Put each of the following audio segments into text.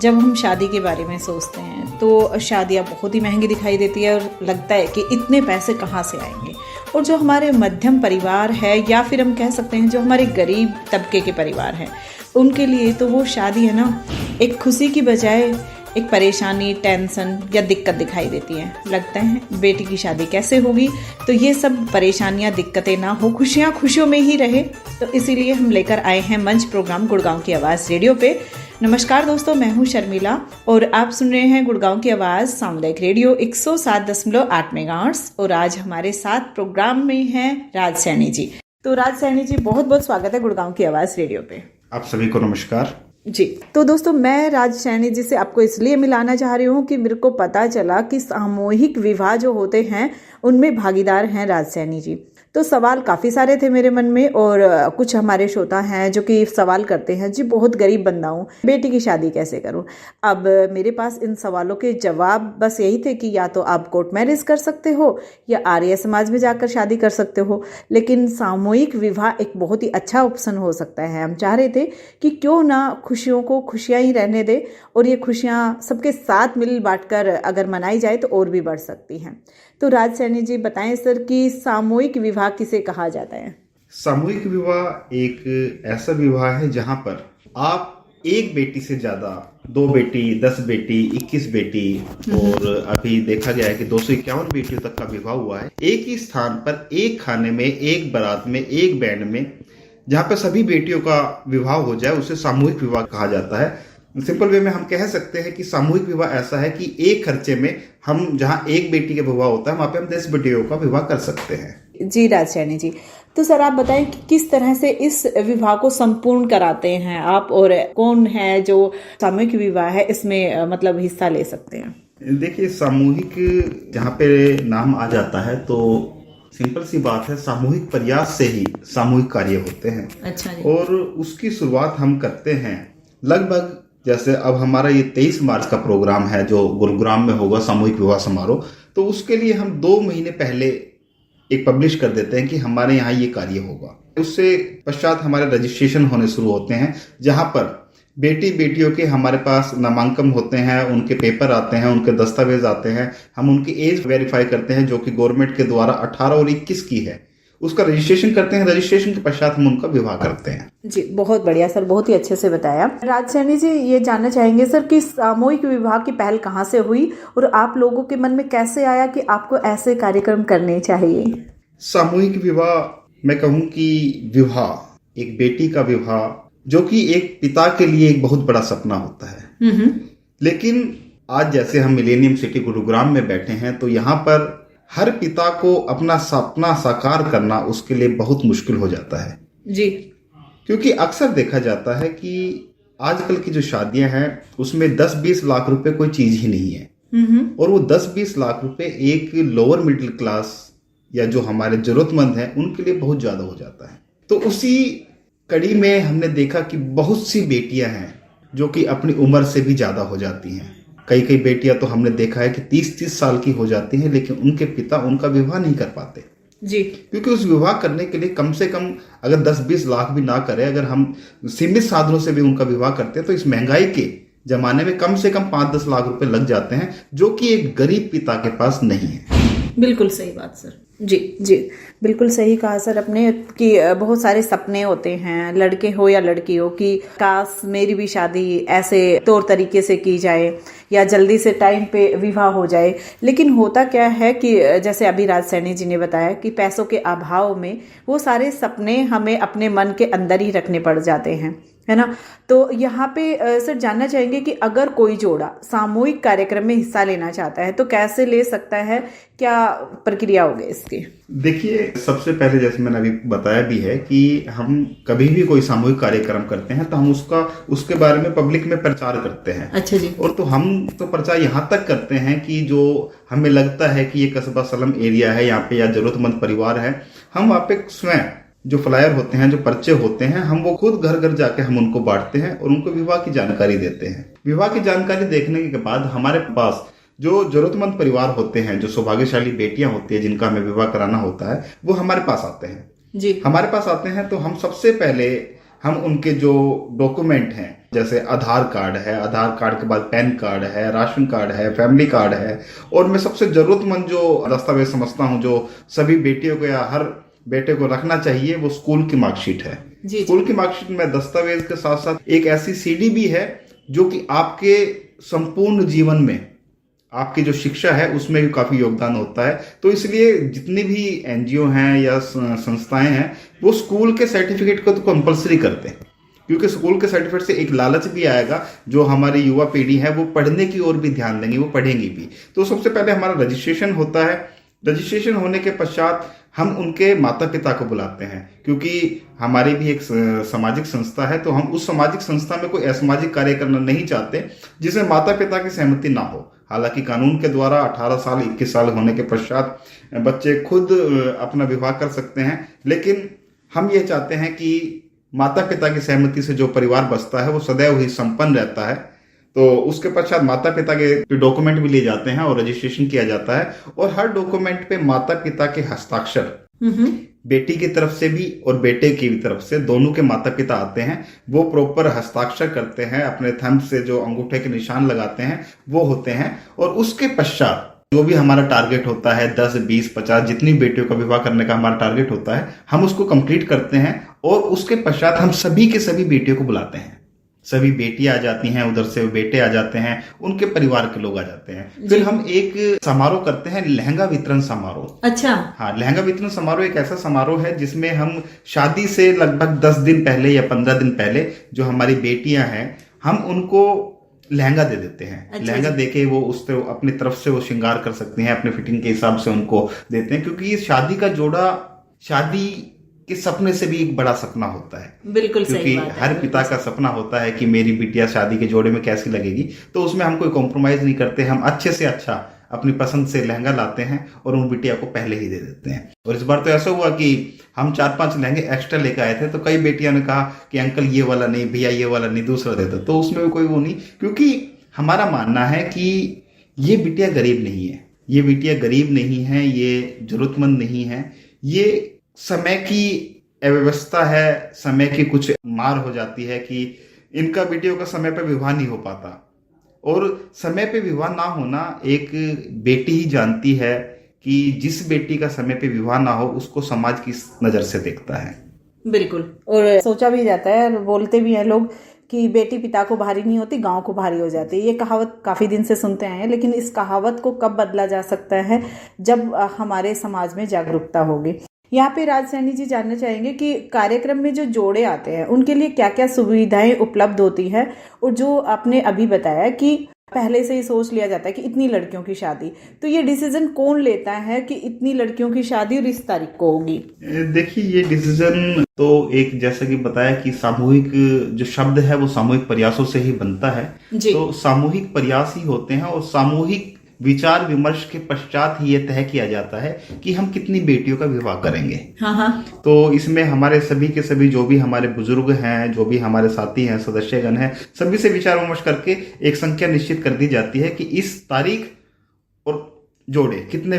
जब हम शादी के बारे में सोचते हैं तो शादियाँ बहुत ही महंगी दिखाई देती है और लगता है कि इतने पैसे कहाँ से आएंगे। और जो हमारे मध्यम परिवार है या फिर हम कह सकते हैं जो हमारे गरीब तबके के परिवार हैं, उनके लिए तो वो शादी है ना, एक खुशी की बजाय एक परेशानी, टेंशन या दिक्कत दिखाई देती है। लगता है बेटी की शादी कैसे होगी, तो ये सब परेशानियां, दिक्कतें ना हो, खुशियां खुशियों में ही रहे। तो इसीलिए हम लेकर आए हैं मंच प्रोग्राम गुड़गांव की आवाज़ रेडियो पे। नमस्कार दोस्तों, मैं हूं शर्मिला और आप सुन रहे हैं गुड़गांव की आवाज़ सामुदायिक रेडियो 107.8 मेगाहर्ट्ज़। और आज हमारे साथ प्रोग्राम में हैं राज सैनी जी। तो राज सैनी जी, बहुत बहुत स्वागत है गुड़गांव की आवाज़ रेडियो पे। आप सभी को नमस्कार जी। तो दोस्तों, मैं राज सैनी जी से आपको इसलिए मिलाना चाह रही हूँ कि मेरे को पता चला कि सामूहिक विवाह जो होते हैं उनमें भागीदार हैं राज सैनी जी। तो सवाल काफ़ी सारे थे मेरे मन में और कुछ हमारे श्रोता हैं जो कि सवाल करते हैं, जी बहुत गरीब बंदा हूँ, बेटी की शादी कैसे करूँ। अब मेरे पास इन सवालों के जवाब बस यही थे कि या तो आप कोर्ट मैरिज कर सकते हो या आर्य समाज में जाकर शादी कर सकते हो, लेकिन सामूहिक विवाह एक बहुत ही अच्छा ऑप्शन हो सकता है। हम चाह रहे थे कि क्यों ना खुशियों को खुशियाँ ही रहने दे और ये खुशियाँ सबके साथ मिल बांटकर अगर मनाई जाए तो और भी बढ़ सकती हैं। तो राज सैनी जी बताएं सर कि सामूहिक विवाह किसे कहा जाता है। सामूहिक विवाह एक ऐसा विवाह है जहां पर आप एक बेटी से ज्यादा, 2 बेटी, 10 बेटी, 21 बेटी और अभी देखा गया है कि 251 बेटियों तक का विवाह हुआ है, एक ही स्थान पर, एक खाने में, एक बारात में, एक बैंड में, जहां पर सभी बेटियों का विवाह हो जाए, उसे सामूहिक विवाह कहा जाता है। सिंपल वे में हम कह सकते हैं कि सामूहिक विवाह ऐसा है कि एक खर्चे में हम जहां एक बेटी का विवाह होता है वहां पे हम 10 बेटियों का विवाह कर सकते हैं। जी राज सैनी जी, तो सर आप बताएं कि किस तरह से इस विवाह को संपूर्ण कराते हैं आप, और कौन है जो सामूहिक विवाह है इसमें मतलब हिस्सा ले सकते हैं। देखिए, सामूहिक जहाँ पे नाम आ जाता है तो सिंपल सी बात है, सामूहिक प्रयास से ही सामूहिक कार्य होते हैं। अच्छा जी। और उसकी शुरुआत हम करते हैं लगभग, जैसे अब हमारा ये 23 मार्च का प्रोग्राम है जो गुरुग्राम में होगा, सामूहिक विवाह समारोह, तो उसके लिए हम 2 महीने पहले एक पब्लिश कर देते हैं कि हमारे यहाँ ये कार्य होगा। उससे पश्चात हमारे रजिस्ट्रेशन होने शुरू होते हैं, जहाँ पर बेटियों के हमारे पास नामांकन होते हैं, उनके पेपर आते हैं, उनके दस्तावेज आते हैं, हम उनकी एज वेरीफाई करते हैं जो कि गवर्नमेंट के द्वारा 18 और 21 की है, उसका रजिस्ट्रेशन करते हैं। रजिस्ट्रेशन के पश्चात हम उनका विवाह करते हैं। जी बहुत बढ़िया सर, बहुत ही अच्छे से बताया। राज सैनी जी, ये जानना चाहेंगे सर कि सामूहिक विवाह की पहल कहाँ से हुई और आप लोगों के मन में कैसे आया कि आपको ऐसे कार्यक्रम करने चाहिए। सामूहिक विवाह, मैं कहूँ कि विवाह, एक बेटी का विवाह जो कि एक पिता के लिए एक बहुत बड़ा सपना होता है, लेकिन आज जैसे हम मिलेनियम सिटी गुरुग्राम में बैठे हैं तो यहाँ पर हर पिता को अपना सपना साकार करना उसके लिए बहुत मुश्किल हो जाता है जी। क्योंकि अक्सर देखा जाता है कि आजकल की जो शादियां हैं उसमें 10-20 लाख रुपए कोई चीज ही नहीं है, और वो 10-20 लाख रुपए एक लोअर मिडिल क्लास या जो हमारे जरूरतमंद हैं उनके लिए बहुत ज्यादा हो जाता है। तो उसी कड़ी में हमने देखा कि बहुत सी बेटियां हैं जो कि अपनी उम्र से भी ज्यादा हो जाती हैं। कई बेटियां तो हमने देखा है कि 30-30 साल की हो जाती हैं, लेकिन उनके पिता उनका विवाह नहीं कर पाते जी। क्योंकि उस विवाह करने के लिए कम से कम अगर 10-20 लाख भी ना करे, अगर हम सीमित साधनों से भी उनका विवाह करते हैं तो इस महंगाई के जमाने में कम से कम 5-10 लाख रुपए लग जाते हैं, जो कि एक गरीब पिता के पास नहीं है। बिल्कुल सही बात सर। जी जी, बिल्कुल सही कहा सर आपने कि बहुत सारे सपने होते हैं, लड़के हो या लड़की हो, कि काश मेरी भी शादी ऐसे तौर तरीके से की जाए या जल्दी से टाइम पे विवाह हो जाए। लेकिन होता क्या है कि जैसे अभी राज सैनी जी ने बताया कि पैसों के अभाव में वो सारे सपने हमें अपने मन के अंदर ही रखने पड़ जाते हैं, है ना। तो यहाँ पे सर जानना चाहेंगे कि अगर कोई जोड़ा सामूहिक कार्यक्रम में हिस्सा लेना चाहता है तो कैसे ले सकता है, क्या प्रक्रिया होगी इसकी। देखिए, सबसे पहले जैसे मैंने अभी बताया भी है कि हम कभी भी कोई सामूहिक कार्यक्रम करते हैं तो हम उसके बारे में पब्लिक में प्रचार करते हैं। अच्छा जी। और तो हम तो प्रचार यहाँ तक करते हैं कि जो हमें लगता है कि ये कस्बा स्लम एरिया है, यहाँ पे या जरूरतमंद परिवार है, हम वहाँ पे स्वयं जो फ्लायर होते हैं, जो पर्चे होते हैं, हम वो खुद घर घर जाके हम उनको बांटते हैं और उनको विवाह की जानकारी देते हैं। विवाह की जानकारी देखने के बाद हमारे पास जो जरूरतमंद परिवार होते हैं, जो सौभाग्यशाली बेटियां होती है जिनका हमें विवाह कराना होता है, वो हमारे पास आते हैं जी। हमारे पास आते हैं तो हम सबसे पहले हम उनके जो डॉक्यूमेंट हैं, जैसे आधार कार्ड है, आधार कार्ड के बाद पैन कार्ड है, राशन कार्ड है, फैमिली कार्ड है, और मैं सबसे जरूरतमंद जो दस्तावेज समझता हूँ जो सभी बेटियों को या हर बेटे को रखना चाहिए, वो स्कूल की मार्कशीट है। स्कूल की मार्कशीट में दस्तावेज के साथ साथ एक ऐसी सीडी भी है जो कि आपके संपूर्ण जीवन में आपकी जो शिक्षा है उसमें भी काफी योगदान होता है। तो इसलिए जितनी भी एनजीओ हैं या संस्थाएं हैं वो स्कूल के सर्टिफिकेट को तो कंपलसरी करते हैं, क्योंकि स्कूल के सर्टिफिकेट से एक लालच भी आएगा, जो हमारी युवा पीढ़ी है वो पढ़ने की ओर भी ध्यान देंगी, वो पढ़ेंगी भी। तो सबसे पहले हमारा रजिस्ट्रेशन होता है। रजिस्ट्रेशन होने के पश्चात हम उनके माता पिता को बुलाते हैं, क्योंकि हमारी भी एक सामाजिक संस्था है, तो हम उस सामाजिक संस्था में कोई असामाजिक कार्य करना नहीं चाहते जिसमें माता पिता की सहमति ना हो। हालांकि कानून के द्वारा 18 साल 21 साल होने के पश्चात बच्चे खुद अपना विवाह कर सकते हैं, लेकिन हम ये चाहते हैं कि माता पिता की सहमति से जो परिवार बसता है वो सदैव ही संपन्न रहता है। तो उसके पश्चात माता पिता के डॉक्यूमेंट भी लिए जाते हैं और रजिस्ट्रेशन किया जाता है, और हर डॉक्यूमेंट पे माता पिता के हस्ताक्षर, बेटी की तरफ से भी और बेटे की तरफ से दोनों के माता पिता आते हैं, वो प्रॉपर हस्ताक्षर करते हैं, अपने थंब से जो अंगूठे के निशान लगाते हैं वो होते हैं। और उसके पश्चात जो भी हमारा टारगेट होता है 10, 20, 50 जितनी बेटियों का विवाह करने का हमारा टारगेट होता है, हम उसको कंप्लीट करते हैं। और उसके पश्चात हम सभी के सभी बेटियों को बुलाते हैं। सभी बेटियां आ जाती हैं, उधर से बेटे आ जाते हैं, उनके परिवार के लोग आ जाते हैं। फिर हम एक समारोह करते हैं, लहंगा वितरण समारोह। अच्छा। हाँ, लहंगा वितरण समारोह एक ऐसा समारोह है जिसमें हम शादी से लगभग 10 दिन पहले या 15 दिन पहले जो हमारी बेटियां हैं हम उनको लहंगा दे देते हैं। अच्छा, लहंगा देके वो उससे अपनी तरफ से वो श्रृंगार कर सकते हैं, अपने फिटिंग के हिसाब से उनको देते हैं, क्योंकि ये शादी का जोड़ा शादी के सपने से भी एक बड़ा सपना होता है। बिल्कुल सही क्योंकि बात है। हर पिता का सपना होता है कि मेरी बिटिया शादी के जोड़े में कैसी लगेगी, तो उसमें हम कोई कॉम्प्रोमाइज नहीं करते। हम अच्छे से अच्छा अपनी पसंद से लहंगा लाते हैं और उन बिटिया को पहले ही दे देते हैं। और इस बार तो ऐसा हुआ कि हम 4-5 लहंगे एक्स्ट्रा लेकर आए थे, तो कई बेटियां ने कहा कि अंकल ये वाला नहीं, भैया ये वाला नहीं, दूसरा दे दो। तो उसमें भी कोई वो नहीं, क्योंकि हमारा मानना है कि ये बिटिया गरीब नहीं है, ये बिटिया गरीब नहीं है, ये जरूरतमंद नहीं है, ये समय की अव्यवस्था है, समय की कुछ मार हो जाती है कि इनका बेटियों का समय पर विवाह नहीं हो पाता। और समय पे विवाह ना होना एक बेटी ही जानती है कि जिस बेटी का समय पे विवाह ना हो उसको समाज किस नजर से देखता है। बिल्कुल, और सोचा भी जाता है और बोलते भी हैं लोग कि बेटी पिता को भारी नहीं होती, गांव को भारी हो जाती है। ये कहावत काफ़ी दिन से सुनते आए हैं, लेकिन इस कहावत को कब बदला जा सकता है, जब हमारे समाज में जागरूकता होगी। यहाँ पे राज सैनी जी जानना चाहेंगे कि कार्यक्रम में जो जोड़े आते हैं उनके लिए क्या क्या सुविधाएं उपलब्ध होती है, और जो आपने अभी बताया कि पहले से ही सोच लिया जाता है कि इतनी लड़कियों की शादी, तो ये डिसीजन कौन लेता है कि इतनी लड़कियों की शादी और इस तारीख को होगी? देखिए, ये डिसीजन तो एक जैसे कि बताया कि सामूहिक जो शब्द है वो सामूहिक प्रयासों से ही बनता है। तो सामूहिक प्रयास ही होते हैं और सामूहिक विचार विमर्श के पश्चात ही ये तय किया जाता है कि हम कितनी बेटियों का विवाह करेंगे। तो इसमें हमारे सभी के सभी जो भी हमारे बुजुर्ग हैं, जो भी हमारे साथी हैं, सदस्यगण हैं, सभी से विचार विमर्श करके एक संख्या निश्चित कर दी जाती है कि इस तारीख और जोड़े कितने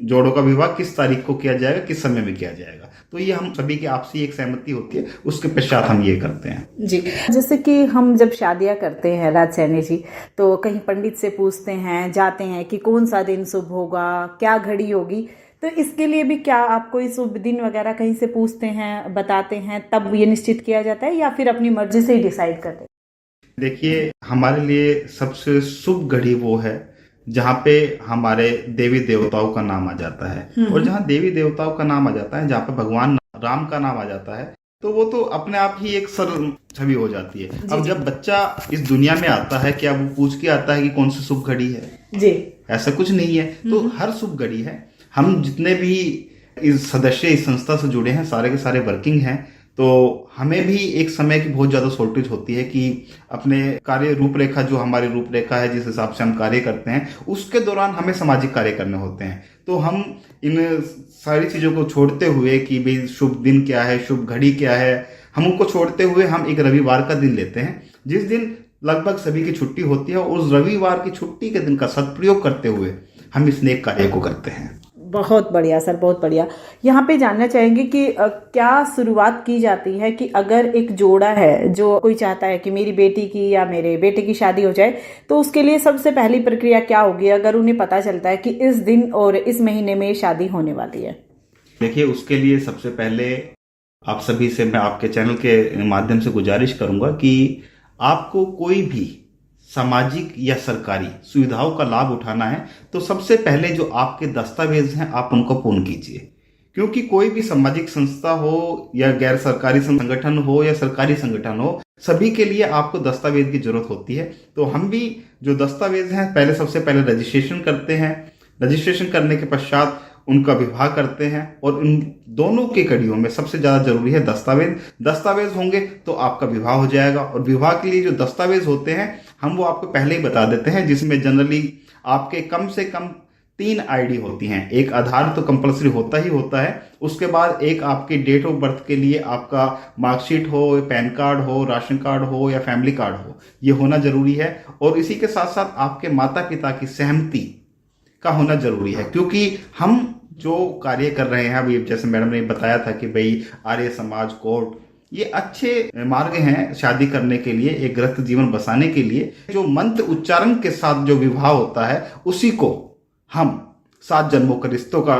जोड़ों का विवाह किस तारीख को किया जाएगा, किस समय में किया जाएगा। तो ये हम सभी की आपसी एक सहमति होती है, उसके पश्चात हम ये करते हैं। जी, जैसे कि हम जब शादियां करते हैं राज सैनी जी, तो कहीं पंडित से पूछते हैं, जाते हैं कि कौन सा दिन शुभ होगा, क्या घड़ी होगी, तो इसके लिए भी क्या आप कोई शुभ दिन वगैरह कहीं से पूछते हैं, बताते हैं, तब ये निश्चित किया जाता है या फिर अपनी मर्जी से ही डिसाइड करते हैं? देखिए, हमारे लिए सबसे शुभ घड़ी वो है जहाँ पे हमारे देवी देवताओं का नाम आ जाता है। और जहाँ देवी देवताओं का नाम आ जाता है, जहाँ पे भगवान राम का नाम आ जाता है, तो वो तो अपने आप ही एक सरल छवि हो जाती है। अब जब बच्चा इस दुनिया में आता है, क्या वो पूछ के आता है कि कौन सी शुभ घड़ी है? जी, ऐसा कुछ नहीं है। तो हर शुभ घड़ी है। हम जितने भी इस सदस्य इस संस्था से जुड़े हैं, सारे के सारे वर्किंग हैं, तो हमें भी एक समय की बहुत ज्यादा शॉर्टेज होती है कि अपने कार्य रूपरेखा, जो हमारी रूपरेखा है, जिस हिसाब से हम कार्य करते हैं, उसके दौरान हमें सामाजिक कार्य करने होते हैं। तो हम इन सारी चीजों को छोड़ते हुए कि भाई शुभ दिन क्या है, शुभ घड़ी क्या है, हम उनको छोड़ते हुए हम एक रविवार का दिन लेते हैं, जिस दिन लगभग सभी की छुट्टी होती है। और उस रविवार की छुट्टी के दिन का सदुपयोग करते हुए हम इस नेक कार्य को करते हैं। बहुत बढ़िया सर, बहुत बढ़िया। यहाँ पे जानना चाहेंगे कि क्या शुरुआत की जाती है कि अगर एक जोड़ा है जो कोई चाहता है कि मेरी बेटी की या मेरे बेटे की शादी हो जाए, तो उसके लिए सबसे पहली प्रक्रिया क्या होगी अगर उन्हें पता चलता है कि इस दिन और इस महीने में शादी होने वाली है? देखिए, उसके लिए सबसे पहले आप सभी से मैं आपके चैनल के माध्यम से गुजारिश करूंगा कि आपको कोई भी सामाजिक या सरकारी सुविधाओं का लाभ उठाना है तो सबसे पहले जो आपके दस्तावेज हैं आप उनको पूर्ण कीजिए। क्योंकि कोई भी सामाजिक संस्था हो या गैर सरकारी संगठन हो या सरकारी संगठन हो, सभी के लिए आपको दस्तावेज की जरूरत होती है। तो हम भी जो दस्तावेज हैं पहले सबसे पहले रजिस्ट्रेशन करते हैं। रजिस्ट्रेशन करने के पश्चात उनका विवाह करते हैं और इन दोनों की कड़ियों में सबसे ज्यादा जरूरी है दस्तावेज। दस्तावेज होंगे तो आपका विवाह हो जाएगा। और विवाह के लिए जो दस्तावेज होते हैं हम वो आपको पहले ही बता देते हैं, जिसमें जनरली आपके कम से कम 3 आईडी होती हैं। एक आधार तो कंपलसरी होता ही होता है, उसके बाद एक आपकी डेट ऑफ बर्थ के लिए आपका मार्कशीट हो, पैन कार्ड हो, राशन कार्ड हो या फैमिली कार्ड हो, ये होना जरूरी है। और इसी के साथ साथ आपके माता पिता की सहमति का होना जरूरी है। क्योंकि हम जो कार्य कर रहे हैं अभी, जैसे मैडम ने बताया था कि भाई आर्य समाज कोर्ट, ये अच्छे मार्ग हैं शादी करने के लिए, एक गृहस्थ जीवन बसाने के लिए। जो मंत्र उच्चारण के साथ जो विवाह होता है उसी को हम 7 जन्मों के रिश्तों का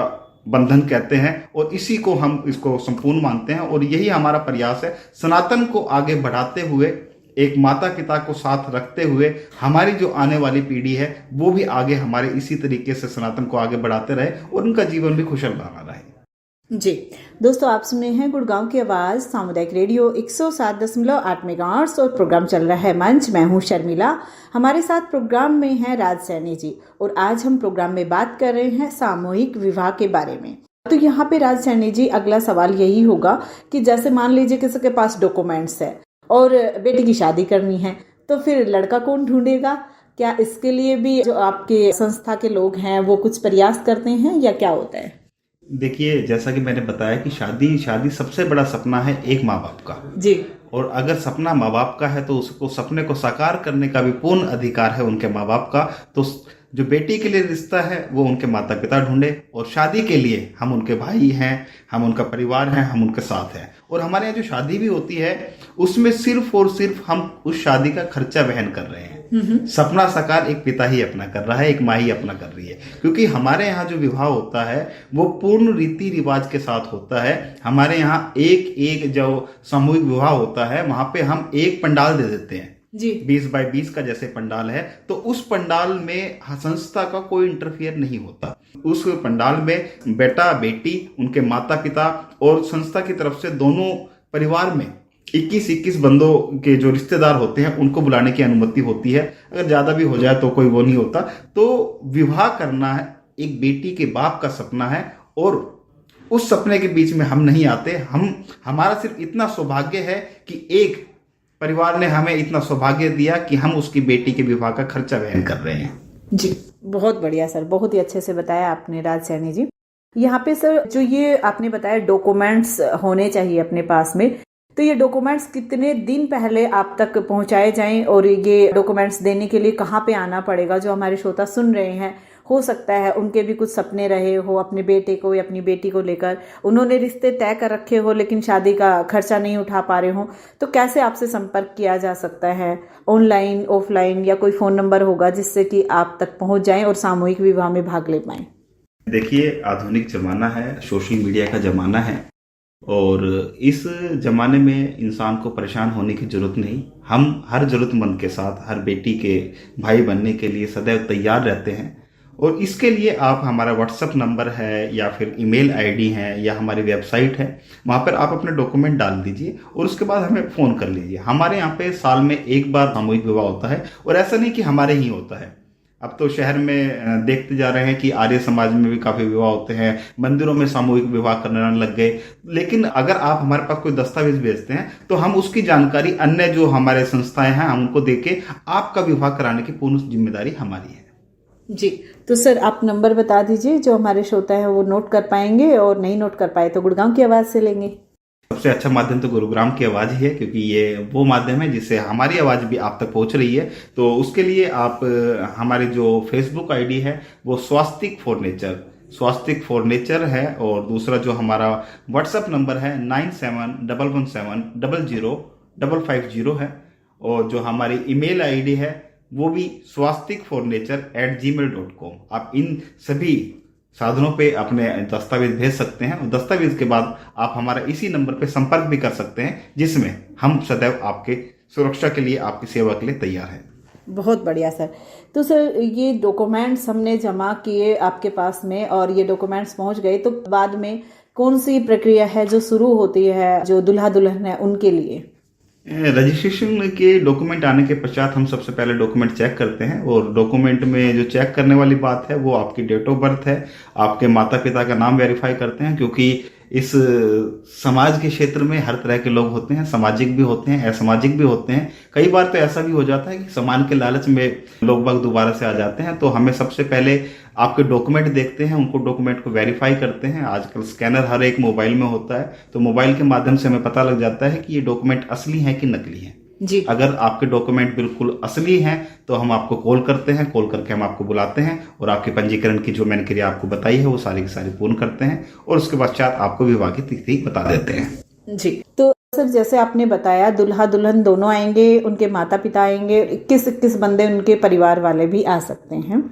बंधन कहते हैं और इसी को हम इसको संपूर्ण मानते हैं। और यही हमारा प्रयास है, सनातन को आगे बढ़ाते हुए, एक माता पिता को साथ रखते हुए हमारी जो आने वाली पीढ़ी है वो भी आगे हमारे इसी तरीके से सनातन को आगे बढ़ाते रहे और उनका जीवन भी खुशहाल बना रहे। जी दोस्तों, आप सुने हैं गुड़गांव की आवाज सामुदायिक रेडियो 107.8 मेगाहर्ट्ज और प्रोग्राम चल रहा है मंच। मैं हूं शर्मिला, हमारे साथ प्रोग्राम में हैं राज सैनी जी और आज हम प्रोग्राम में बात कर रहे हैं सामूहिक विवाह के बारे में। तो यहाँ पे राज सैनी जी, अगला सवाल यही होगा कि जैसे मान लीजिए किसी के पास डॉक्यूमेंट्स है और बेटी की शादी करनी है, तो फिर लड़का कौन ढूंढेगा? क्या इसके लिए भी जो आपके संस्था के लोग हैं वो कुछ प्रयास करते हैं या क्या होता है? देखिए, जैसा कि मैंने बताया कि शादी सबसे बड़ा सपना है एक माँ बाप का जी। और अगर सपना माँ बाप का है तो उसको सपने को साकार करने का भी पूर्ण अधिकार है उनके माँ बाप का। तो जो बेटी के लिए रिश्ता है वो उनके माता पिता ढूंढे और शादी के लिए हम उनके भाई हैं, हम उनका परिवार हैं, हम उनके साथ हैं। और हमारे यहाँ जो शादी भी होती है उसमें सिर्फ और सिर्फ हम उस शादी का खर्चा वहन कर रहे हैं। सपना साकार एक पिता ही अपना कर रहा है, एक माँ ही अपना कर रही है। क्योंकि हमारे यहाँ जो विवाह होता है वो पूर्ण रीति रिवाज के साथ होता है। हमारे यहाँ एक जो सामूहिक विवाह होता है वहां पे हम एक पंडाल दे देते हैं जी, 20 बाय 20 का जैसे पंडाल है। तो उस पंडाल में संस्था का कोई इंटरफियर नहीं होता। उस पंडाल में बेटा बेटी, उनके माता पिता और संस्था की तरफ से दोनों परिवार में 21 बंदों के जो रिश्तेदार होते हैं उनको बुलाने की अनुमति होती है। अगर ज्यादा भी हो जाए तो कोई वो नहीं होता। तो विवाह करना है एक बेटी के बाप का सपना है और उस सपने के बीच में हम नहीं आते। हमारा सिर्फ इतना सौभाग्य है कि एक परिवार ने हमें इतना सौभाग्य दिया कि हम उसकी बेटी के विवाह का खर्चा वहन कर रहे हैं। जी, बहुत बढ़िया सर, बहुत ही अच्छे से बताया आपने राज सैनी जी। यहाँ पे सर जो ये आपने बताया डॉक्यूमेंट्स होने चाहिए अपने पास में, तो ये डॉक्यूमेंट्स कितने दिन पहले आप तक पहुंचाए जाएं और ये डॉक्यूमेंट्स देने के लिए कहाँ पे आना पड़ेगा? जो हमारे श्रोता सुन रहे हैं, हो सकता है उनके भी कुछ सपने रहे हो अपने बेटे को या अपनी बेटी को लेकर, उन्होंने रिश्ते तय कर रखे हो लेकिन शादी का खर्चा नहीं उठा पा रहे हो, तो कैसे आपसे संपर्क किया जा सकता है? ऑनलाइन, ऑफलाइन या कोई फोन नंबर होगा जिससे कि आप तक पहुंच जाएं और सामूहिक विवाह में भाग ले पाएं? देखिए, आधुनिक जमाना है, सोशल मीडिया का जमाना है और इस जमाने में इंसान को परेशान होने की जरूरत नहीं। हम हर जरूरतमंद के साथ, हर बेटी के भाई बनने के लिए सदैव तैयार रहते हैं। और इसके लिए आप हमारा व्हाट्सएप नंबर है या फिर ईमेल आईडी है या हमारी वेबसाइट है, वहां पर आप अपने डॉक्यूमेंट डाल दीजिए और उसके बाद हमें फ़ोन कर लीजिए। हमारे यहाँ पे साल में एक बार सामूहिक विवाह होता है और ऐसा नहीं कि हमारे ही होता है। अब तो शहर में देखते जा रहे हैं कि आर्य समाज में भी काफ़ी विवाह होते हैं, मंदिरों में सामूहिक विवाह करने लग गए। लेकिन अगर आप हमारे पास कोई दस्तावेज भेजते हैं तो हम उसकी जानकारी अन्य जो हमारे संस्थाएं हैं हम उनको देके आपका विवाह कराने की पूर्ण जिम्मेदारी हमारी है। जी, तो सर आप नंबर बता दीजिए जो हमारे श्रोता है वो नोट कर पाएंगे, और नहीं नोट कर पाए तो गुड़गांव की आवाज़ से लेंगे। सबसे अच्छा माध्यम तो गुरुग्राम की आवाज़ ही है, क्योंकि ये वो माध्यम है जिससे हमारी आवाज़ भी आप तक पहुंच रही है। तो उसके लिए आप हमारी जो फेसबुक आईडी है वो Swastik for nature, Swastik for nature है, और दूसरा जो हमारा व्हाट्सएप नंबर है 9711700550 है, और जो हमारी ईमेल आईडी है वो भी swastikfornature@gmail.com। आप इन सभी साधनों पे अपने दस्तावेज भेज सकते हैं, और दस्तावेज के बाद आप हमारा इसी नंबर पे संपर्क भी कर सकते हैं, जिसमें हम सदैव आपके सुरक्षा के लिए, आपकी सेवा के लिए तैयार हैं। बहुत बढ़िया सर। तो सर ये डॉक्यूमेंट्स हमने जमा किए आपके पास में और ये डॉक्यूमेंट्स पहुंच गए, तो बाद में कौन सी प्रक्रिया है जो शुरू होती है जो दूल्हा दुल्हन है उनके लिए? रजिस्ट्रेशन के डॉक्यूमेंट आने के पश्चात हम सबसे पहले डॉक्यूमेंट चेक करते हैं, और डॉक्यूमेंट में जो चेक करने वाली बात है वो आपकी डेट ऑफ बर्थ है, आपके माता पिता का नाम वेरीफाई करते हैं, क्योंकि इस समाज के क्षेत्र में हर तरह के लोग होते हैं, सामाजिक भी होते हैं, असामाजिक भी होते हैं। कई बार तो ऐसा भी हो जाता है कि सामान के लालच में लोग बाग दोबारा से आ जाते हैं, तो हमें सबसे पहले आपके डॉक्यूमेंट देखते हैं, उनको डॉक्यूमेंट को वेरीफाई करते हैं। आजकल स्कैनर हर एक मोबाइल में होता है, तो मोबाइल के माध्यम से हमें पता लग जाता है कि ये डॉक्यूमेंट असली हैं कि नकली हैं जी। अगर आपके डॉक्यूमेंट बिल्कुल असली हैं तो हम आपको कॉल करते हैं, कॉल करके हम आपको बुलाते हैं और आपके पंजीकरण की जो मैंने क्रिया आपको बताई है वो सारी की सारी पूर्ण करते हैं, और उसके पश्चात आपको विवाह की तिथि बता देते हैं। जी। तो सर जैसे आपने बताया दूल्हा दुल्हन दोनों आएंगे, उनके माता पिता आएंगे, 21 बंदे उनके परिवार वाले भी आ सकते हैं,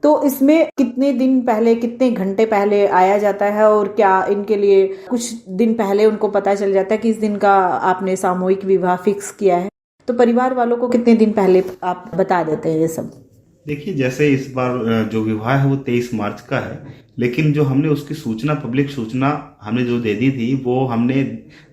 तो इसमें कितने दिन पहले, कितने घंटे पहले आया जाता है, और क्या इनके लिए कुछ दिन पहले उनको पता चल जाता है कि इस दिन का आपने सामूहिक विवाह फिक्स किया है, तो परिवार वालों को कितने दिन पहले आप बता देते हैं ये सब? देखिए, जैसे इस बार जो विवाह है वो 23 मार्च का है, लेकिन जो हमने उसकी सूचना, पब्लिक सूचना हमने जो दे दी थी वो हमने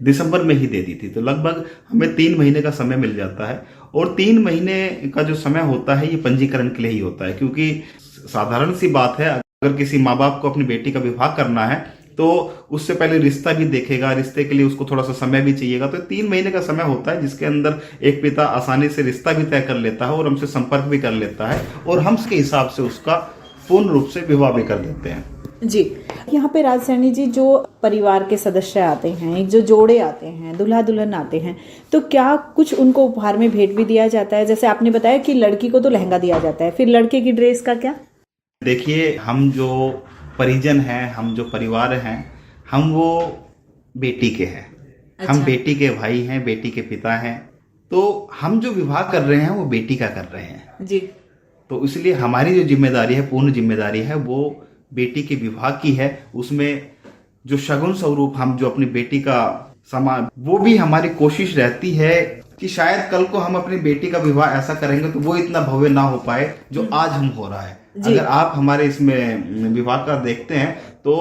दिसंबर में ही दे दी थी, तो लगभग हमें 3 महीने का समय मिल जाता है। और 3 महीने का जो समय होता है ये पंजीकरण के लिए ही होता है, क्योंकि साधारण सी बात है, अगर किसी माँ बाप को अपनी बेटी का विवाह करना है तो उससे पहले रिश्ता भी देखेगा, रिश्ते के लिए उसको थोड़ा सा समय भी चाहिएगा, तो 3 महीने का समय होता है जिसके अंदर एक पिता आसानी से रिश्ता भी तय कर लेता है और हमसे संपर्क भी कर लेता है, और हम उसके हिसाब से उसका पूर्ण रूप से विवाह भी कर देते हैं। जी। यहाँ पे राजसैनी जी, जो परिवार के सदस्य आते हैं, जो जोड़े आते हैं, दूल्हा दुल्हन आते हैं, तो क्या कुछ उनको उपहार में भेंट भी दिया जाता है? जैसे आपने बताया कि लड़की को तो लहंगा दिया जाता है, फिर लड़के की ड्रेस का क्या? देखिए, हम जो परिजन हैं, हम जो परिवार हैं, हम वो बेटी के हैं। अच्छा। हम बेटी के भाई हैं, बेटी के पिता हैं, तो हम जो विवाह कर रहे हैं वो बेटी का कर रहे हैं जी। तो इसलिए हमारी जो जिम्मेदारी है, पूर्ण जिम्मेदारी है, वो बेटी के विवाह की है। उसमें जो शगुन स्वरूप हम जो अपनी बेटी का सामान, वो भी हमारी कोशिश रहती है कि शायद कल को हम अपनी बेटी का विवाह ऐसा करेंगे तो वो इतना भव्य ना हो पाए जो आज हम हो रहा है। अगर आप हमारे इसमें विवाह का देखते हैं तो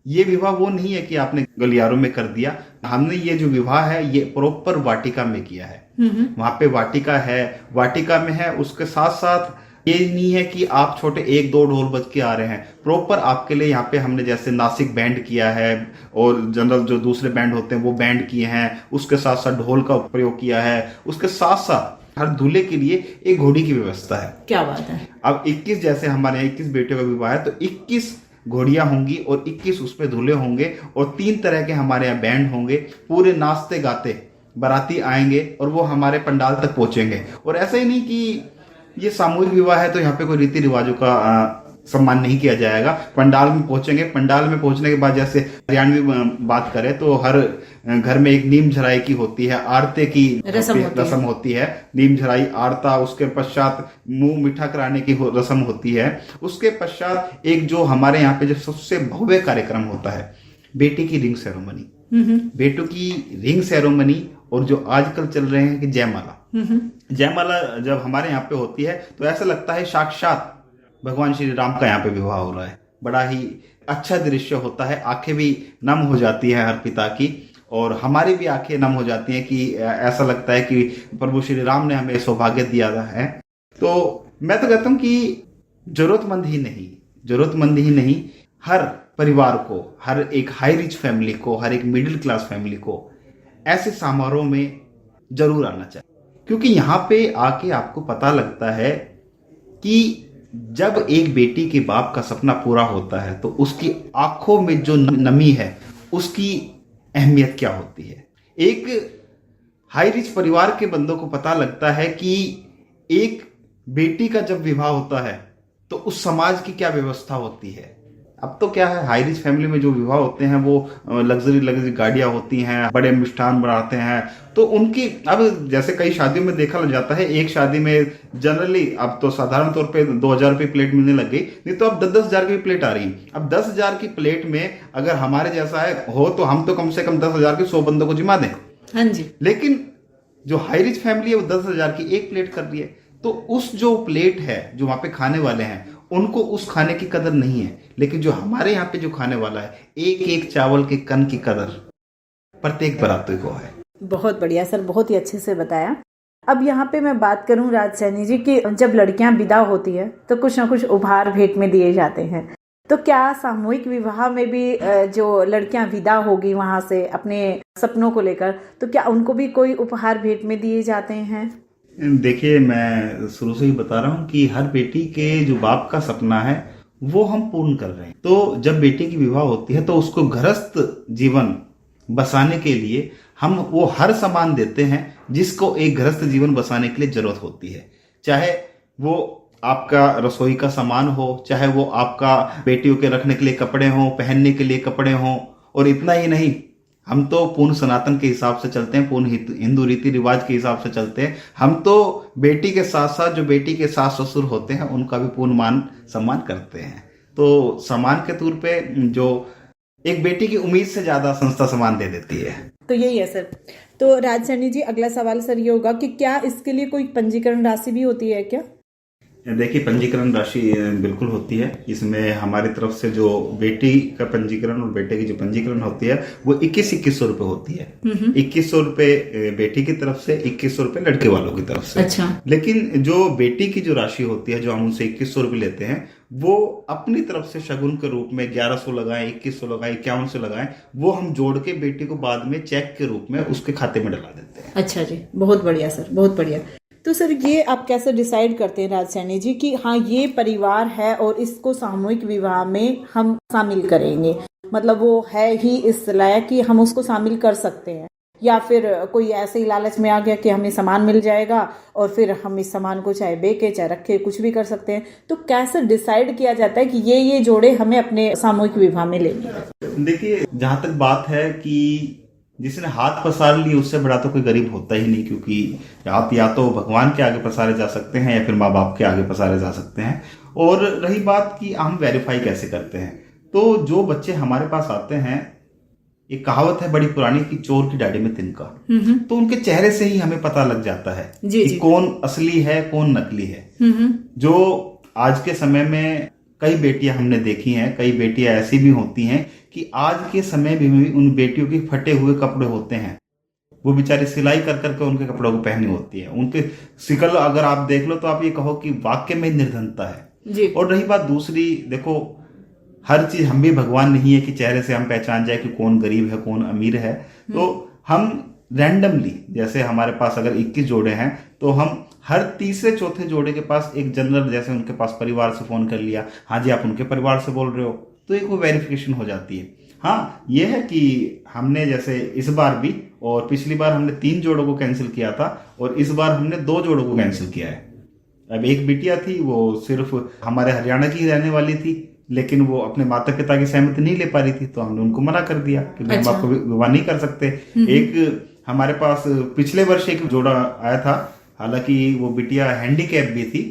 ये विवाह वो नहीं है कि आपने गलियारों में कर दिया। हमने ये जो विवाह है ये प्रॉपर वाटिका में किया है। वहां पे वाटिका है, वाटिका में है। उसके साथ साथ ये नहीं है कि आप छोटे 1-2 ढोल बज के आ रहे हैं, प्रॉपर आपके लिए यहाँ पे हमने जैसे नासिक बैंड किया है और जनरल जो दूसरे बैंड होते हैं वो बैंड किए हैं, उसके साथ साथ ढोल का प्रयोग किया है। उसके साथ साथ हर दूल्हे के लिए एक घोड़ी की व्यवस्था है। क्या बात है। अब 21 जैसे हमारे यहाँ 21 बेटियों का विवाह है तो 21 घोड़ियां होंगी और 21 उसपे दूल्हे होंगे और 3 तरह के हमारे यहाँ बैंड होंगे। पूरे नाचते गाते बाराती आएंगे और वो हमारे पंडाल तक पहुंचेंगे। और ऐसा ही नहीं कि ये सामूहिक विवाह है तो यहाँ पे कोई रीति रिवाजों का सम्मान नहीं किया जाएगा। पंडाल में पहुंचेंगे, पंडाल में पहुंचने के बाद जैसे हरियाणवी बात करें तो हर घर में एक नीम झराई की होती है, आरते की रस्म होती है, नीम झराई आरता। उसके पश्चात मुंह मीठा कराने की रस्म होती है। उसके पश्चात एक जो हमारे यहाँ पे जो सबसे भव्य कार्यक्रम होता है, बेटी की रिंग सेरेमनी। बेटों की रिंग सेरेमनी और जो आजकल चल रहे हैं कि जयमाला। जयमाला जब हमारे यहाँ पे होती है तो ऐसा लगता है साक्षात भगवान श्री राम का यहाँ पे विवाह हो रहा है। बड़ा ही अच्छा दृश्य होता है, आंखें भी नम हो जाती है हर पिता की और हमारी भी आंखें नम हो जाती हैं कि ऐसा लगता है कि प्रभु श्री राम ने हमें सौभाग्य दिया है। तो मैं तो कहता हूँ कि जरूरतमंद ही नहीं, हर परिवार को, हर एक हाई रिच फैमिली को, हर एक मिडिल क्लास फैमिली को ऐसे समारोह में जरूर आना चाहिए, क्योंकि यहाँ पे आके आपको पता लगता है कि जब एक बेटी के बाप का सपना पूरा होता है तो उसकी आंखों में जो नमी है उसकी अहमियत क्या होती है। एक हाई रिच परिवार के बंदों को पता लगता है कि एक बेटी का जब विवाह होता है तो उस समाज की क्या व्यवस्था होती है। अब तो क्या है, हाई रिच फैमिली में जो विवाह होते हैं वो लग्जरी गाड़ियां होती हैं, बड़े मिष्ठान बनाते हैं, तो उनकी अब जैसे कई शादियों में देखा जाता है, एक शादी में जनरली अब तो साधारण तौर पे 2,000 रुपये प्लेट मिलने लग गई, नहीं तो अब 10,000 की प्लेट आ रही है। अब 10,000 की प्लेट में अगर हमारे जैसा है हो तो हम तो कम से कम 10,000 के 100 बंदों को जिमा दें। हाँ जी। लेकिन जो हाई रिच फैमिली है वो 10,000 की एक प्लेट कर रही है, तो उस जो प्लेट है जो वहां पे खाने वाले हैं उनको उस खाने की कदर नहीं है, लेकिन जो हमारे यहाँ पे जो खाने वाला है, एक एक चावल के कण की कदर प्रत्येक बराती को है। बहुत बढ़िया सर, बहुत ही अच्छे से बताया। अब यहाँ पे मैं बात करूँ राज सैनी जी की, जब लड़कियां विदा होती है तो कुछ ना कुछ उपहार भेंट में दिए जाते हैं, तो क्या सामूहिक विवाह में भी जो लड़कियां विदा होगी वहां से अपने सपनों को लेकर, तो क्या उनको भी कोई उपहार भेंट में दिए जाते हैं? देखिए, मैं शुरू से ही बता रहा हूँ कि हर बेटी के जो बाप का सपना है वो हम पूर्ण कर रहे हैं। तो जब बेटी की विवाह होती है तो उसको गृहस्थ जीवन बसाने के लिए हम वो हर सामान देते हैं जिसको एक गृहस्थ जीवन बसाने के लिए जरूरत होती है, चाहे वो आपका रसोई का सामान हो, चाहे वो आपका बेटियों के रखने के लिए कपड़े हों, पहनने के लिए कपड़े हों। और इतना ही नहीं, हम तो पूर्ण सनातन के हिसाब से चलते हैं, पूर्ण हिंदू रीति रिवाज के हिसाब से चलते हैं। हम तो बेटी के साथ साथ जो बेटी के सास ससुर होते हैं उनका भी पूर्ण मान सम्मान करते हैं। तो सम्मान के तौर पे जो एक बेटी की उम्मीद से ज्यादा संस्था सम्मान दे देती है। तो यही है सर। तो राज सैनी जी, अगला सवाल सर ये होगा कि क्या इसके लिए कोई पंजीकरण राशि भी होती है क्या? देखिए, पंजीकरण राशि बिल्कुल होती है। इसमें हमारी तरफ से जो बेटी का पंजीकरण और बेटे की जो पंजीकरण होती है वो 2100 रुपए होती है। 2100 रुपए बेटी की तरफ से, 2100 रुपए लड़के वालों की तरफ से। अच्छा। लेकिन जो बेटी की जो राशि होती है, जो हम उनसे 2100 रुपए लेते हैं, वो अपनी तरफ से शगुन के रूप में 1100 लगाएं, 2100 लगाएं, 5100 लगाएं, वो हम जोड़ के बेटी को बाद में चेक के रूप में उसके खाते में डला देते हैं। अच्छा जी, बहुत बढ़िया सर, बहुत बढ़िया। तो सर ये आप कैसे डिसाइड करते हैं राज सैनी जी कि हाँ ये परिवार है और इसको सामूहिक विवाह में हम शामिल करेंगे, मतलब वो है ही इस लायक कि हम उसको शामिल कर सकते हैं, या फिर कोई ऐसे ही लालच में आ गया कि हमें सामान मिल जाएगा और फिर हम इस सामान को चाहे बेचे चाहे रखे कुछ भी कर सकते हैं? तो कैसे डिसाइड किया जाता है कि ये जोड़े हमें अपने सामूहिक विवाह में लेंगे? देखिए, जहां तक बात है कि जिसने हाथ पसार लिए उससे बड़ा तो कोई गरीब होता ही नहीं, क्योंकि आप या तो भगवान के आगे पसारे जा सकते हैं या फिर माँ बाप के आगे पसारे जा सकते हैं। और रही बात कि हम वेरीफाई कैसे करते हैं, तो जो बच्चे हमारे पास आते हैं, एक कहावत है बड़ी पुरानी कि चोर की दाढ़ी में तिनका, तो उनके चेहरे से ही हमें पता लग जाता है कि कौन असली है कौन नकली है। जो आज के समय में कई बेटियां हमने देखी हैं, कई बेटियां ऐसी भी होती हैं कि आज के समय भी उन बेटियों के फटे हुए कपड़े होते हैं, वो बेचारी सिलाई कर करके उनके कपड़ों को पहनी होती है। उनके शिकल अगर आप देख लो तो आप ये कहो कि वाकई में निर्धनता है जी। और रही बात दूसरी, देखो हर चीज हम भी भगवान नहीं है कि चेहरे से हम पहचान जाए कि कौन गरीब है कौन अमीर है। तो हम रैंडमली, जैसे हमारे पास अगर 21 जोड़े हैं तो हम हर तीसरे चौथे जोड़े के पास एक जनरल, जैसे उनके पास परिवार से फोन कर लिया, हाँ जी आप उनके परिवार से बोल रहे हो, तो एक वो वेरिफिकेशन हो जाती है। हाँ ये है कि हमने जैसे इस बार भी और पिछली बार हमने 3 जोड़ों को कैंसिल किया था और इस बार हमने 2 जोड़ों को कैंसिल किया है। अब एक बिटिया थी, वो सिर्फ हमारे हरियाणा की रहने वाली थी, लेकिन वो अपने माता पिता की सहमति नहीं ले पा रही थी, तो हमने उनको मना कर दिया कि हम आपको विवाह नहीं कर सकते। एक हमारे पास पिछले वर्ष एक जोड़ा आया था, हालांकि वो बिटिया हैंडीकैप भी थी,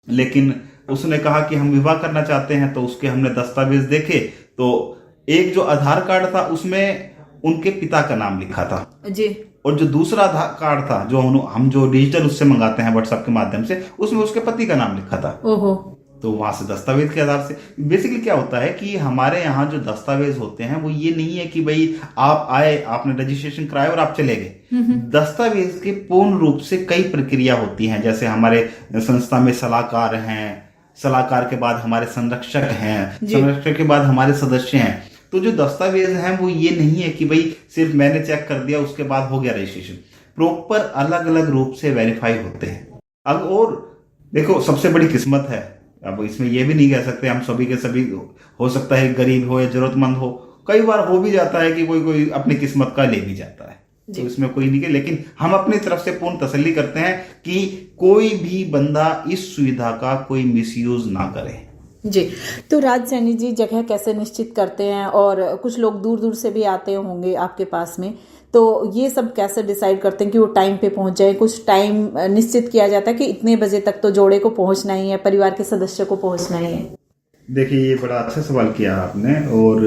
लेकिन उसने कहा कि हम विवाह करना चाहते हैं। तो उसके हमने दस्तावेज देखे, तो एक जो आधार कार्ड था उसमें उनके पिता का नाम लिखा था जी, और जो दूसरा आधार कार्ड था जो हम जो डिजिटल उससे मंगाते हैं व्हाट्सएप के माध्यम से, उसमें उसके पति का नाम लिखा था। ओहो। तो वहां से दस्तावेज के आधार से बेसिकली क्या होता है कि हमारे यहाँ जो दस्तावेज होते हैं वो ये नहीं है कि भाई आप आए, आपने रजिस्ट्रेशन कराया और आप चले गए। दस्तावेज के पूर्ण रूप से कई प्रक्रिया होती हैं। जैसे हमारे संस्था में सलाहकार हैं, सलाहकार के बाद हमारे संरक्षक हैं, संरक्षक के बाद हमारे सदस्य हैं। तो जो दस्तावेज हैं वो ये नहीं है कि भाई सिर्फ मैंने चेक कर दिया उसके बाद हो गया रजिस्ट्रेशन, प्रॉपर अलग अलग रूप से वेरीफाई होते हैं। अब और देखो सबसे बड़ी किस्मत है, अब इसमें ये भी नहीं कह सकते हम सभी के सभी, हो सकता है गरीब हो या जरूरतमंद हो, कई बार हो भी जाता है कि कोई अपनी किस्मत का ले भी जाता है, तो इसमें कोई नहीं है। लेकिन हम अपनी तरफ से पूर्ण तसल्ली करते हैं कि कोई भी बंदा इस सुविधा का कोई मिसयूज ना करे। जी। तो राज सैनी जी, जगह कैसे निश्चित करते हैं? और कुछ लोग दूर दूर से भी आते होंगे आपके पास में, तो ये सब कैसे डिसाइड करते हैं कि वो टाइम पे पहुंच जाए? कुछ टाइम निश्चित किया जाता है कि इतने बजे तक तो जोड़े को पहुंचना ही है, परिवार के सदस्य को पहुंचना ही है? देखिए, ये बड़ा अच्छा सवाल किया आपने। और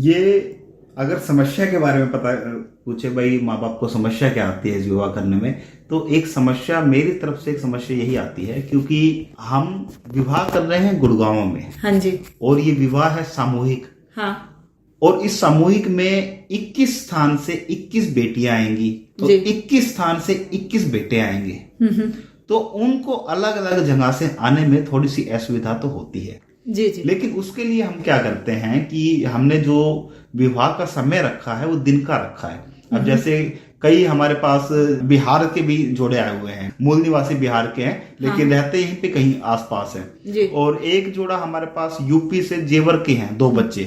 ये अगर समस्या के बारे में पता पूछे, भाई माँ बाप को समस्या क्या आती है विवाह करने में, तो एक समस्या मेरी तरफ से, एक समस्या यही आती है क्योंकि हम विवाह कर रहे हैं गुड़गांव में। हाँ जी। और ये विवाह है सामूहिक। हाँ। और इस सामूहिक में 21 स्थान से 21 बेटियां आएंगी, तो 21 स्थान से 21 बेटे आएंगे। तो उनको अलग अलग जगह से आने में थोड़ी सी असुविधा तो होती है। जी जी। लेकिन उसके लिए हम क्या करते हैं कि हमने जो विवाह का समय रखा है वो दिन का रखा है। अब जैसे कई हमारे पास बिहार के भी जोड़े आए हुए हैं, मूल निवासी बिहार के हैं लेकिन रहते यहीं पे कहीं आसपास हैं। और एक जोड़ा हमारे पास यूपी से जेवर के हैं, 2 बच्चे।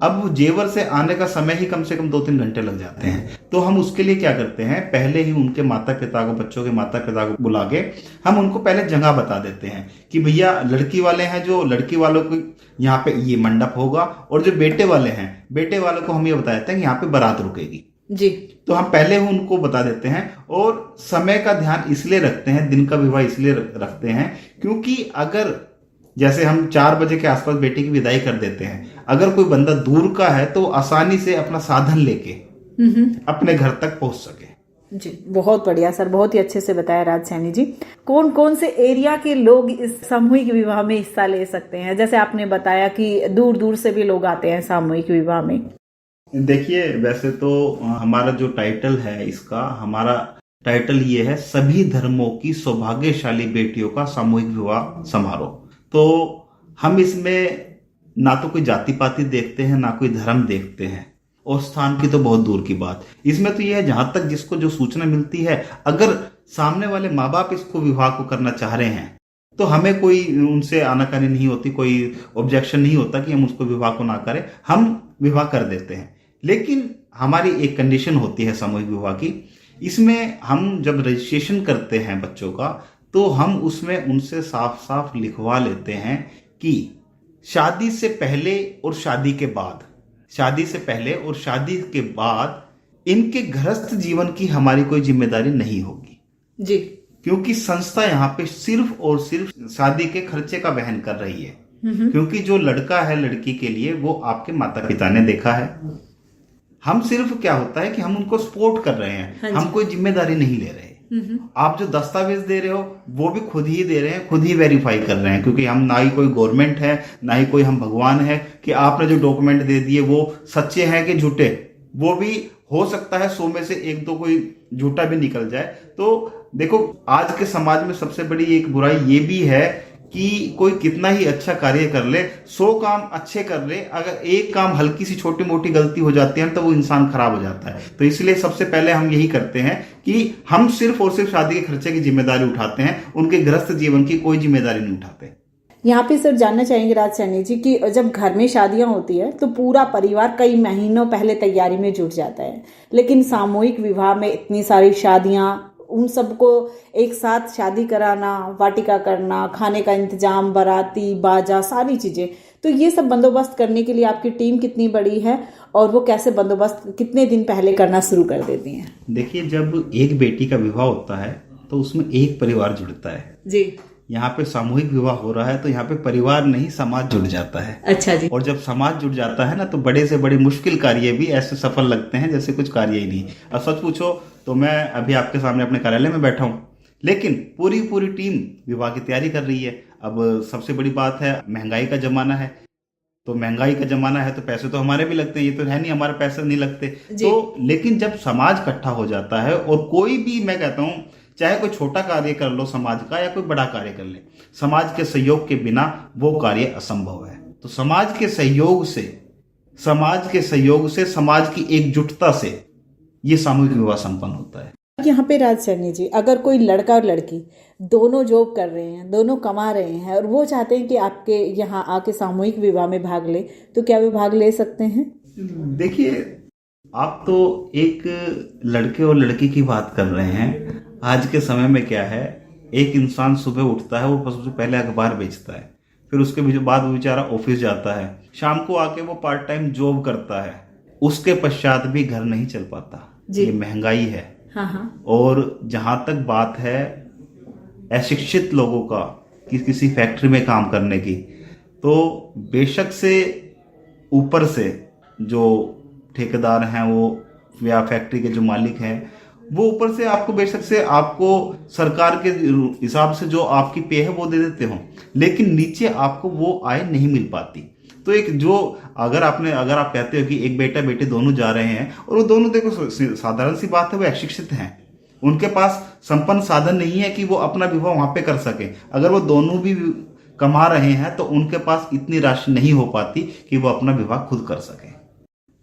अब जेवर से आने का समय ही कम से कम 2-3 घंटे लग जाते हैं। तो हम उसके लिए क्या करते हैं, पहले ही उनके माता पिता को, बच्चों के माता पिता को बुला के हम उनको पहले जगह बता देते हैं कि भैया लड़की वाले हैं, जो लड़की वालों को यहाँ पे ये मंडप होगा, और जो बेटे वाले हैं, बेटे वालों को हम ये बता देते हैं कि यहाँ पे बारात रुकेगी। जी। तो हम पहले ही उनको बता देते हैं। और समय का ध्यान इसलिए रखते हैं, दिन का विवाह इसलिए रखते हैं क्योंकि अगर जैसे हम 4 बजे के आसपास बेटी की विदाई कर देते हैं, अगर कोई बंदा दूर का है तो आसानी से अपना साधन लेके अपने घर तक पहुंच सके। जी, बहुत बढ़िया सर, बहुत ही अच्छे से बताया राज सैनी जी। कौन कौन से एरिया के लोग इस सामूहिक विवाह में हिस्सा ले सकते हैं? जैसे आपने बताया कि दूर दूर से भी लोग आते हैं सामूहिक विवाह में। देखिए, वैसे तो हमारा जो टाइटल है इसका, हमारा टाइटल ये है, सभी धर्मों की सौभाग्यशाली बेटियों का सामूहिक विवाह समारोह। तो हम इसमें ना तो कोई जाति पाति देखते हैं, ना कोई धर्म देखते हैं, और स्थान की तो बहुत दूर की बात। इसमें तो यह है, जहां तक जिसको जो सूचना मिलती है, अगर सामने वाले माँ बाप इसको विवाह को करना चाह रहे हैं तो हमें कोई उनसे आनाकानी नहीं होती, कोई ऑब्जेक्शन नहीं होता कि हम उसको विवाह को ना करें, हम विवाह कर देते हैं। लेकिन हमारी एक कंडीशन होती है सामूहिक विवाह की। इसमें हम जब रजिस्ट्रेशन करते हैं बच्चों का, तो हम उसमें उनसे साफ साफ लिखवा लेते हैं कि शादी से पहले और शादी के बाद, शादी से पहले और शादी के बाद इनके गृहस्थ जीवन की हमारी कोई जिम्मेदारी नहीं होगी जी। क्योंकि संस्था यहाँ पे सिर्फ और सिर्फ शादी के खर्चे का वहन कर रही है। क्योंकि जो लड़का है लड़की के लिए वो आपके माता पिता ने देखा है। हम सिर्फ क्या होता है कि हम उनको सपोर्ट कर रहे हैं। हाँ, हम कोई जिम्मेदारी नहीं ले रहे। आप जो दस्तावेज दे रहे हो वो भी खुद ही दे रहे हैं, खुद ही वेरीफाई कर रहे हैं, क्योंकि हम ना ही कोई गवर्नमेंट है, ना ही कोई हम भगवान है कि आपने जो डॉक्यूमेंट दे दिए वो सच्चे हैं कि झूठे। वो भी हो सकता है 100 में से 1-2 कोई झूठा भी निकल जाए। तो देखो, आज के समाज में सबसे बड़ी एक बुराई ये भी है कि कोई कितना ही अच्छा कार्य कर ले, 100 काम अच्छे कर ले, अगर एक काम हल्की सी छोटी मोटी गलती हो जाती है तो वो इंसान खराब हो जाता है। तो इसलिए सबसे पहले हम यही करते हैं कि हम सिर्फ और सिर्फ शादी के खर्चे की जिम्मेदारी उठाते हैं, उनके गृहस्थ जीवन की कोई जिम्मेदारी नहीं उठाते। यहाँ पे सर जानना चाहेंगे राज सैनी जी कि जब घर में शादियां होती है तो पूरा परिवार कई महीनों पहले तैयारी में जुट जाता है, लेकिन सामूहिक विवाह में इतनी सारी शादियां, उन सबको एक साथ शादी कराना, वाटिका करना, खाने का इंतजाम, बाराती, बाजा, सारी चीजें, तो ये सब बंदोबस्त करने के लिए आपकी टीम कितनी बड़ी है और वो कैसे बंदोबस्त कितने दिन पहले करना शुरू कर देती हैं? देखिए, जब एक बेटी का विवाह होता है तो उसमें एक परिवार जुड़ता है जी। यहाँ पे सामूहिक विवाह हो रहा है तो यहाँ पे परिवार नहीं समाज जुड़ जाता है। अच्छा जी। और जब समाज जुड़ जाता है ना, तो बड़े से बड़े मुश्किल कार्य भी ऐसे सफल लगते हैं जैसे कुछ कार्य ही नहीं। अब सच पूछो तो मैं अभी आपके सामने अपने कार्यालय में बैठा हूँ, लेकिन पूरी टीम विवाह की तैयारी कर रही है। अब सबसे बड़ी बात है, महंगाई का जमाना है, तो महंगाई का जमाना है तो पैसे तो हमारे भी लगते हैं, ये तो है नहीं हमारे पैसे नहीं लगते। तो लेकिन जब समाज इकट्ठा हो जाता है, और कोई भी, मैं कहता हूँ चाहे कोई छोटा कार्य कर लो समाज का या कोई बड़ा कार्य कर ले, समाज के सहयोग के बिना वो कार्य असंभव है। तो समाज के सहयोग से, समाज की एकजुटता से ये सामूहिक विवाह संपन्न होता है। यहाँ पे राज सैनी जी, अगर कोई लड़का और लड़की दोनों जॉब कर रहे हैं, दोनों कमा रहे हैं, और वो चाहते हैं कि आपके यहाँ आके सामूहिक विवाह में भाग ले, तो क्या वे भाग ले सकते हैं? देखिए, आप तो एक लड़के और लड़की की बात कर रहे हैं। आज के समय में क्या है, एक इंसान सुबह उठता है, वो सबसे पहले अखबार बेचता है, फिर उसके बाद वो बेचारा ऑफिस जाता है, शाम को आके वो पार्ट टाइम जॉब करता है, उसके पश्चात भी घर नहीं चल पाता। ये महंगाई है। हाँ। और जहां तक बात है अशिक्षित लोगों का कि किसी फैक्ट्री में काम करने की, तो बेशक से ऊपर से जो ठेकेदार हैं वो या फैक्ट्री के जो मालिक हैं वो ऊपर से आपको बेशक से आपको सरकार के हिसाब से जो आपकी पे है वो दे देते हो, लेकिन नीचे आपको वो आय नहीं मिल पाती। तो एक जो अगर आप कहते हो कि एक बेटा बेटी दोनों जा रहे हैं और वो दोनों, देखो साधारण सी बात है, वो अशिक्षित हैं, उनके पास संपन्न साधन नहीं है कि वो अपना विवाह वहां पे कर सके। अगर वो दोनों भी कमा रहे हैं तो उनके पास इतनी राशि नहीं हो पाती कि वो अपना विवाह खुद कर सके।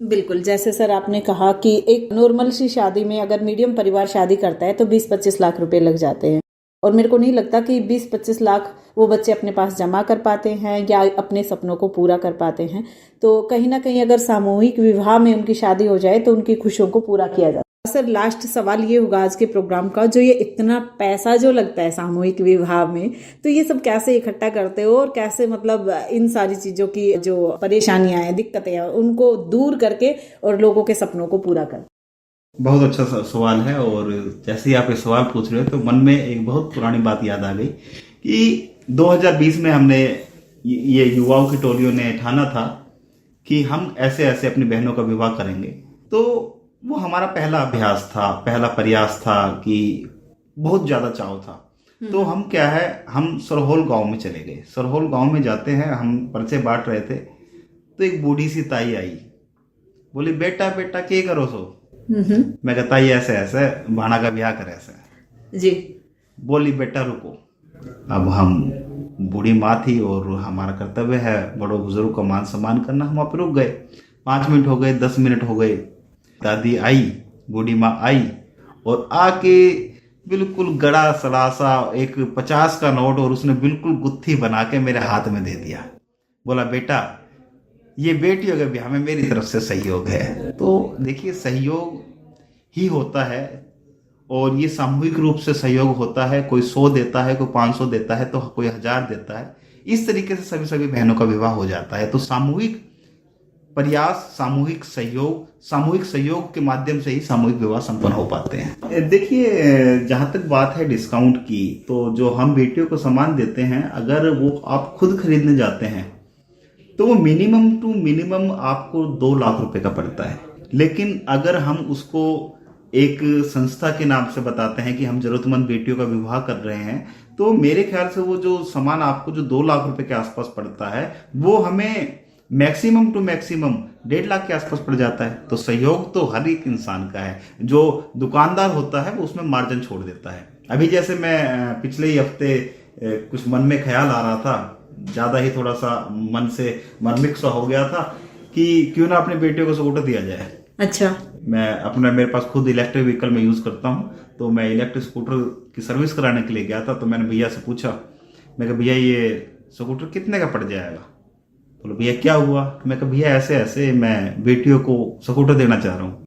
बिल्कुल, जैसे सर आपने कहा कि एक नॉर्मल सी शादी में अगर मीडियम परिवार शादी करता है तो 20-25 लाख रुपए लग जाते हैं, और मेरे को नहीं लगता कि 20-25 लाख वो बच्चे अपने पास जमा कर पाते हैं या अपने सपनों को पूरा कर पाते हैं। तो कहीं ना कहीं अगर सामूहिक विवाह में उनकी शादी हो जाए तो उनकी खुशियों को पूरा किया जाए। सर लास्ट सवाल ये होगा आज के प्रोग्राम का, जो ये इतना पैसा जो लगता है सामूहिक विवाह में, तो ये सब कैसे इकट्ठा करते हो और कैसे मतलब इन सारी चीजों की जो परेशानियां हैं, दिक्कतें हैं, उनको दूर करके और लोगों के सपनों को पूरा कर? बहुत अच्छा सवाल है। और जैसे ही आप ये सवाल पूछ रहे हो तो मन में एक बहुत पुरानी बात याद आ गई कि 2020 में हमने ये युवाओं की टोलियों ने ठाना था कि हम ऐसे ऐसे अपनी बहनों का विवाह करेंगे। तो वो हमारा पहला अभ्यास था, पहला प्रयास था कि बहुत ज्यादा चाव था। तो हम क्या है, हम सरहोल गांव में चले गए। सरहोल गांव में जाते हैं, हम पर्चे बांट रहे थे तो एक बूढ़ी सी ताई आई, बोली बेटा बेटा क्या करो सो? मैं कहता ये ऐसे ऐसे भाना का ब्याह करे ऐसे जी। बोली बेटा रुको। अब हम बूढ़ी माँ थी और हमारा कर्तव्य है बड़ों बुजुर्ग का मान सम्मान करना। हम वहाँ पे रुक गए, 5 मिनट हो गए, 10 मिनट हो गए। दादी आई, बूढ़ी माँ आई और आके बिल्कुल गड़ा सड़ा सा एक 50 का नोट और उसने बिल्कुल गुत्थी बना के मेरे हाथ में दे दिया। बोला बेटा ये बेटियों के ब्याह में मेरी तरफ से सहयोग है। तो देखिए सहयोग ही होता है और ये सामूहिक रूप से सहयोग होता है। कोई 100 देता है, कोई 500 देता है, तो कोई 1000 देता है। इस तरीके से सभी बहनों का विवाह हो जाता है। तो सामूहिक प्रयास, सामूहिक सहयोग के माध्यम से ही सामूहिक विवाह संपन्न हो पाते हैं। देखिए जहां तक बात है डिस्काउंट की, तो जो हम बेटियों को सामान देते हैं अगर वो आप खुद खरीदने जाते हैं तो वो मिनिमम टू मिनिमम आपको 2 लाख रुपए का पड़ता है। लेकिन अगर हम उसको एक संस्था के नाम से बताते हैं कि हम जरूरतमंद बेटियों का विवाह कर रहे हैं, तो मेरे ख्याल से वो जो सामान आपको जो 2 लाख रुपए के आसपास पड़ता है वो हमें मैक्सिमम टू मैक्सिमम 1.5 लाख के आसपास पड़ जाता है। तो सहयोग तो हर एक इंसान का है। जो दुकानदार होता है वो उसमें मार्जिन छोड़ देता है। अभी जैसे मैं पिछले ही हफ्ते कुछ मन में ख्याल आ रहा था, ज्यादा ही थोड़ा सा मन से मर्मिक सा हो गया था कि क्यों ना अपने बेटियों को स्कूटर दिया जाए। अच्छा। मेरे पास खुद इलेक्ट्रिक व्हीकल में यूज करता हूँ, तो मैं इलेक्ट्रिक स्कूटर की सर्विस कराने के लिए गया था। तो मैंने भैया से पूछा, मैं कहा भैया ये स्कूटर कितने का पड़ जाएगा? बोलो भैया क्या हुआ? मैं कहा भैया ऐसे ऐसे मैं बेटियों को स्कूटर देना चाह रहा हूँ।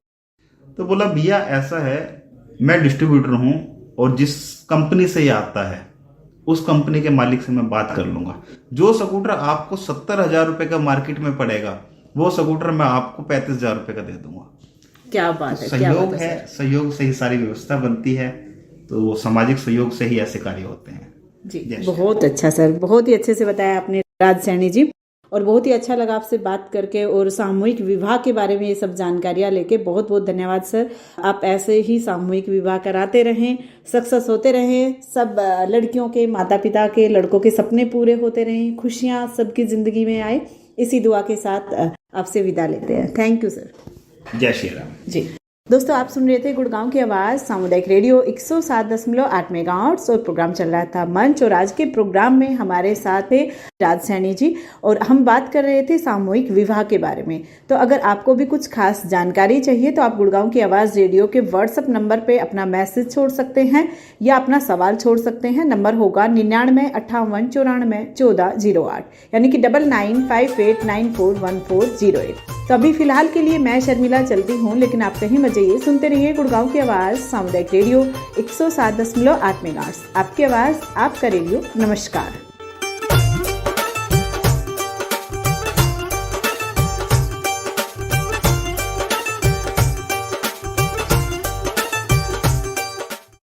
तो बोला भैया ऐसा है, मैं डिस्ट्रीब्यूटर हूँ और जिस कंपनी से ये आता है उस कंपनी के मालिक से मैं बात कर लूंगा। जो स्कूटर आपको 70,000 रुपए का मार्केट में पड़ेगा वो स्कूटर मैं आपको 35,000 रुपए का दे दूंगा। क्या बात है, सहयोग है, सहयोग से ही सारी व्यवस्था बनती है। तो सामाजिक सहयोग से ही ऐसे कार्य होते हैं। जी बहुत अच्छा सर, बहुत ही अच्छे से बताया आपने राज सैनी जी, और बहुत ही अच्छा लगा आपसे बात करके और सामूहिक विवाह के बारे में ये सब जानकारियां लेके। बहुत बहुत धन्यवाद सर। आप ऐसे ही सामूहिक विवाह कराते रहें, सक्सेस होते रहें, सब लड़कियों के, माता पिता के, लड़कों के सपने पूरे होते रहें, खुशियां सबकी जिंदगी में आए, इसी दुआ के साथ आपसे विदा लेते हैं। Thank you sir. जय श्री राम जी। दोस्तों आप सुन रहे थे गुड़गांव की आवाज सामुदायिक रेडियो 107.8 मेगाहर्ट्ज और प्रोग्राम चल रहा था मंच। और आज के प्रोग्राम में हमारे साथ थे राज सैनी जी और हम बात कर रहे थे सामूहिक विवाह के बारे में। तो अगर आपको भी कुछ खास जानकारी चाहिए तो आप गुड़गांव की आवाज रेडियो के व्हाट्सएप नंबर पे अपना मैसेज छोड़ सकते हैं या अपना सवाल छोड़ सकते हैं। नंबर होगा 9958941408 यानी कि 9958941408। तो अभी फिलहाल के लिए मैं शर्मिला चलती हूँ, लेकिन आप कहीं मत जाइए, सुनते रहिए गुड़गांव की आवाज सामुदायिक रेडियो 107.8 मेगाहर्ट्ज। आपकी आवाज, आपका रेडियो। नमस्कार।